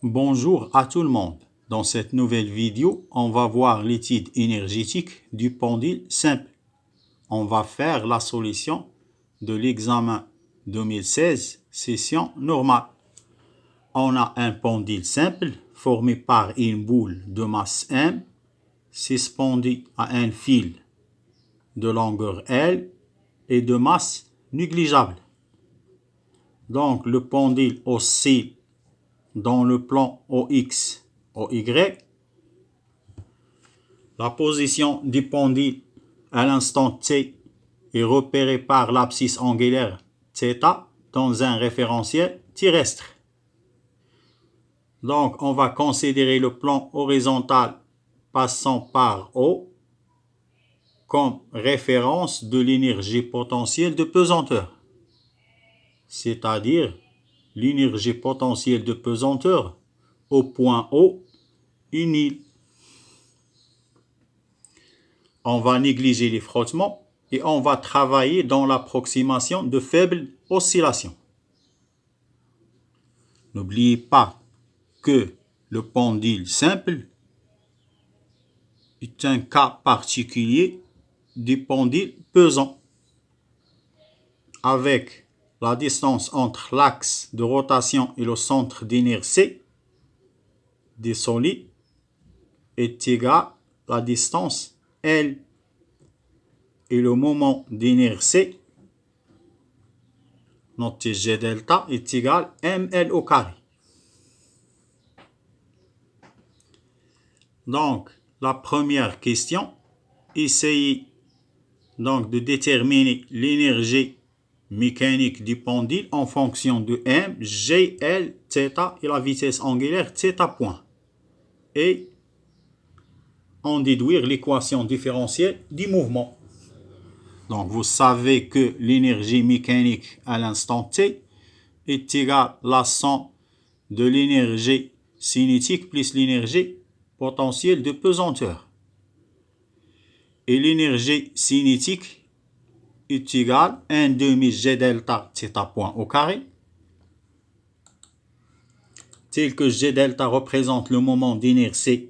Bonjour à tout le monde. Dans cette nouvelle vidéo, on va voir l'étude énergétique du pendule simple. On va faire la solution de l'examen 2016, session normale. On a un pendule simple formé par une boule de masse M suspendue à un fil de longueur L et de masse négligeable. Donc le pendule oscille dans le plan OX, OY. La position du pendule à l'instant T est repérée par l'abscisse angulaire θ dans un référentiel terrestre. Donc, on va considérer le plan horizontal passant par O comme référence de l'énergie potentielle de pesanteur, c'est-à-dire l'énergie potentielle de pesanteur au point O est nulle. On va négliger les frottements et on va travailler dans l'approximation de faibles oscillations. N'oubliez pas que le pendule simple est un cas particulier du pendule pesant, avec la distance entre l'axe de rotation et le centre d'inertie des solides est égale à la distance L et le moment d'inertie, noté G delta, est égal à ml au carré. Donc, la première question, essayez donc de déterminer l'énergie mécanique du pendule en fonction de M, G, L, θ et la vitesse angulaire θ point. Et en déduire l'équation différentielle du mouvement. Donc, vous savez que l'énergie mécanique à l'instant T est égale à la somme de l'énergie cinétique plus l'énergie potentielle de pesanteur. Et l'énergie cinétique est égale à 1 demi G delta θ point au carré, tel que G delta représente le moment d'inertie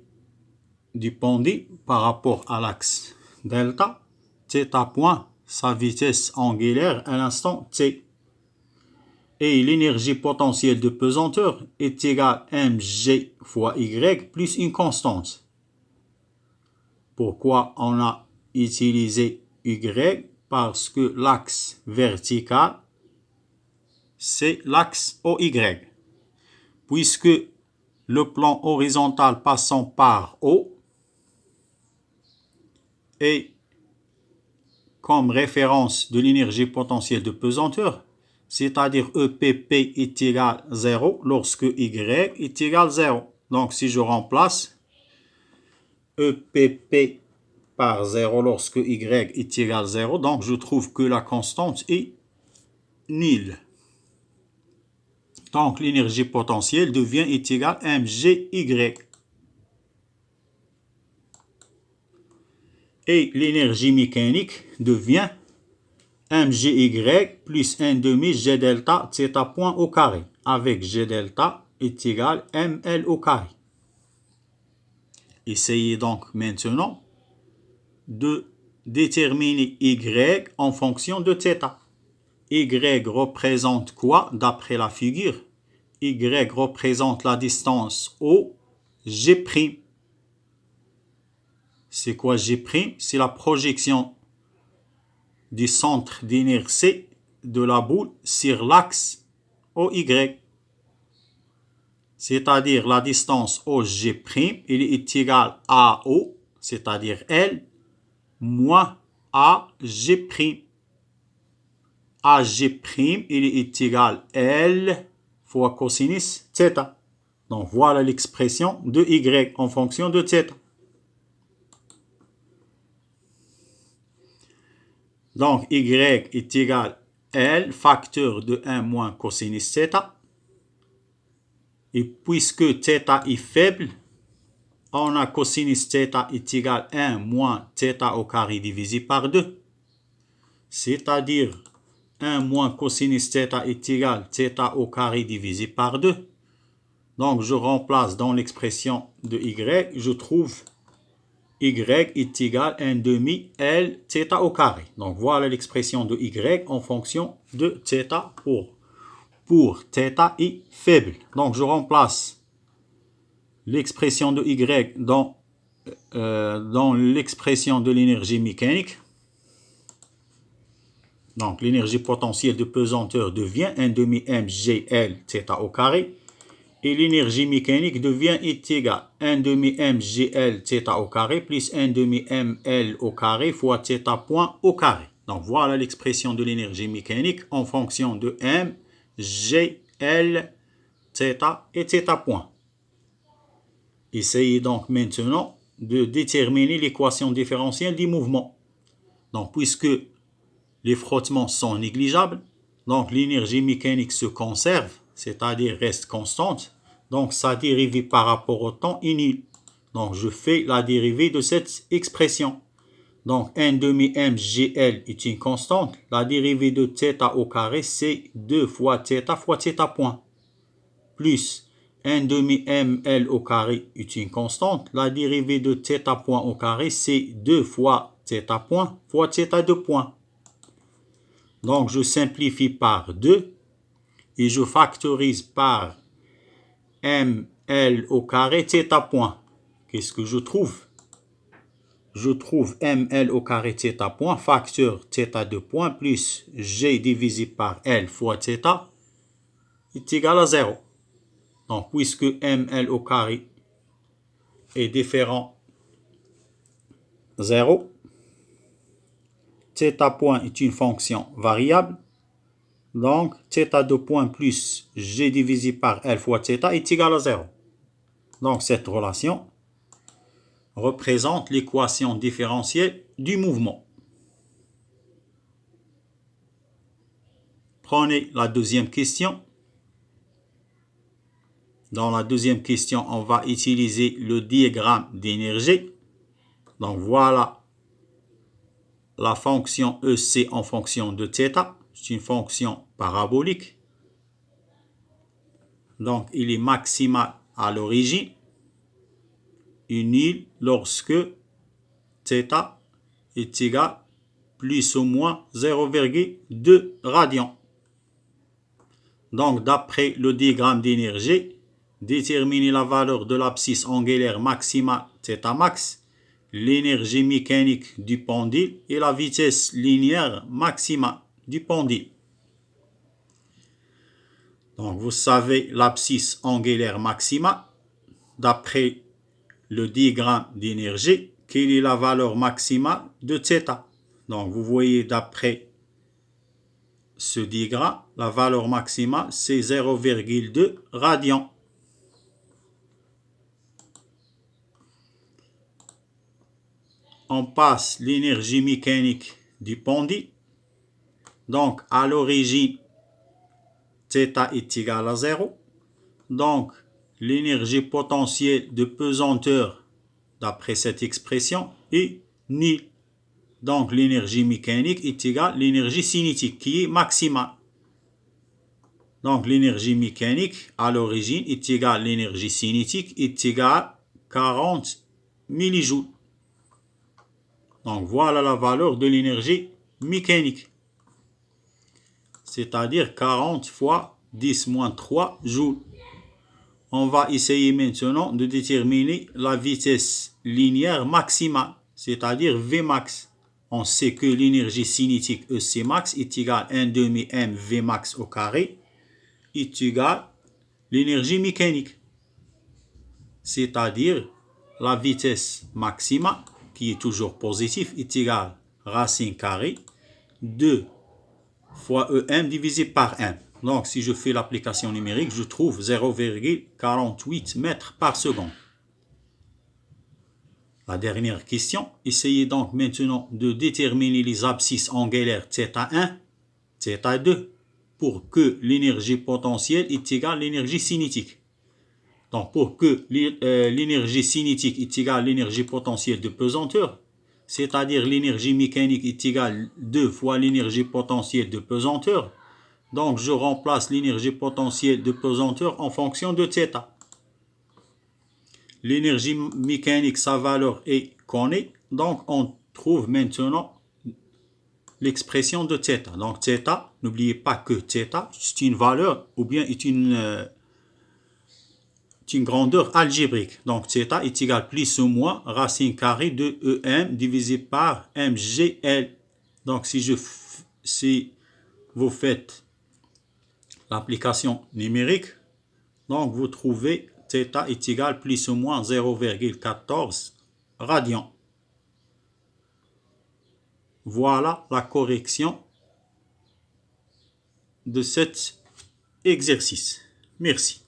du pendule par rapport à l'axe delta, θ point sa vitesse angulaire à l'instant T. Et l'énergie potentielle de pesanteur est égale à mg fois y plus une constante. Pourquoi on a utilisé y? Parce que l'axe vertical, c'est l'axe OY. Puisque le plan horizontal passant par O est comme référence de l'énergie potentielle de pesanteur, c'est-à-dire EPP est égal à 0 lorsque Y est égal à 0. Donc, si je remplace EPP par 0 lorsque Y est égal à 0, donc je trouve que la constante est nulle. Donc, l'énergie potentielle devient égale à mgy. Et l'énergie mécanique devient mgy plus 1 demi G delta θ point au carré, avec G delta est égal à ml au carré. Essayez donc maintenant de déterminer Y en fonction de θ. Y représente quoi d'après la figure? Y représente la distance O, G'. C'est quoi G'? C'est la projection du centre d'inertie de la boule sur l'axe OY. C'est-à-dire la distance OG', il est égal à O, c'est-à-dire L, moins AG'. AG', il est égal à L fois cosinus θ. Donc voilà l'expression de Y en fonction de θ. Donc Y est égal à L facteur de 1 moins cosinus θ. Et puisque θ est faible, on a cosinus θ est égal à 1 moins θ au carré divisé par 2. C'est-à-dire 1 moins cosinus θ est égal à θ au carré divisé par 2. Donc, je remplace dans l'expression de Y, je trouve Y est égal à 1 demi L θ au carré. Donc, voilà l'expression de Y en fonction de θ pour θ est faible. Donc, je remplace l'expression de Y dans l'expression de l'énergie mécanique. Donc, l'énergie potentielle de pesanteur devient 1 demi mgl θ au carré. Et l'énergie mécanique devient égale à 1 demi mgl θ au carré plus 1 demi ml au carré fois θ point au carré. Donc, voilà l'expression de l'énergie mécanique en fonction de m, g, l, θ et θ point. Essayez donc maintenant de déterminer l'équation différentielle du mouvement. Donc, puisque les frottements sont négligeables, donc l'énergie mécanique se conserve, c'est-à-dire reste constante, donc sa dérivée par rapport au temps est nulle. Donc je fais la dérivée de cette expression. Donc 1 demi mgl est une constante, la dérivée de θ au carré c'est 2 fois θ point, plus 1 demi ml au carré est une constante, la dérivée de θ point au carré c'est 2 fois θ point fois θ2 point. Donc, je simplifie par 2 et je factorise par ml au carré θ point. Qu'est-ce que je trouve? Je trouve ml au carré θ point, facteur θ2 point plus g divisé par l fois θ est égal à 0. Donc, puisque ml au carré est différent 0, θ point est une fonction variable. Donc, θ2 point plus g divisé par l fois θ est égal à 0. Donc, cette relation représente l'équation différentielle du mouvement. Prenez la deuxième question. Dans la deuxième question, on va utiliser le diagramme d'énergie. Donc, voilà la fonction EC en fonction de θ. C'est une fonction parabolique. Donc, il est maximal à l'origine et nul lorsque θ est égal plus ou moins 0,2 radian. Donc, d'après le diagramme d'énergie, déterminer la valeur de l'abscisse angulaire maximale θ max, l'énergie mécanique du pendule et la vitesse linéaire maximale du pendule. Donc, vous savez l'abscisse angulaire maximale. D'après le diagramme d'énergie, quelle est la valeur maximale de θ? Donc, vous voyez d'après ce diagramme, la valeur maximale, c'est 0,2 radian. On passe l'énergie mécanique du pendule. Donc, à l'origine, θ est égal à 0. Donc, l'énergie potentielle de pesanteur, d'après cette expression, est nulle. Donc, l'énergie mécanique est égale à l'énergie cinétique, qui est maximale. Donc, l'énergie mécanique, à l'origine, est égale à l'énergie cinétique, est égale à 40 millijoules. Donc, voilà la valeur de l'énergie mécanique. C'est-à-dire 40 fois 10 moins 3 joules. On va essayer maintenant de déterminer la vitesse linéaire maximale, c'est-à-dire Vmax. On sait que l'énergie cinétique EC max est égale à 1 demi m Vmax au carré est égal à l'énergie mécanique. C'est-à-dire la vitesse maximale, qui est toujours positive, est égale à racine carrée 2 fois EM divisé par M. Donc, si je fais l'application numérique, je trouve 0,48 mètres par seconde. La dernière question, essayez donc maintenant de déterminer les abscisses angulaires θ1, θ2 pour que l'énergie potentielle est égale à l'énergie cinétique. Donc, pour que l'énergie cinétique est égale à l'énergie potentielle de pesanteur, c'est-à-dire l'énergie mécanique est égale à 2 fois l'énergie potentielle de pesanteur, donc je remplace l'énergie potentielle de pesanteur en fonction de θ. l'énergie mécanique, sa valeur est connue. Donc, on trouve maintenant l'expression de θ. Donc, θ, n'oubliez pas que θ, c'est une valeur ou bien est une grandeur algébrique. Donc, θ est égal plus ou moins racine carrée de EM divisé par MGL. Donc, si vous faites l'application numérique, donc vous trouvez θ est égal plus ou moins 0,14 radians. Voilà la correction de cet exercice. Merci.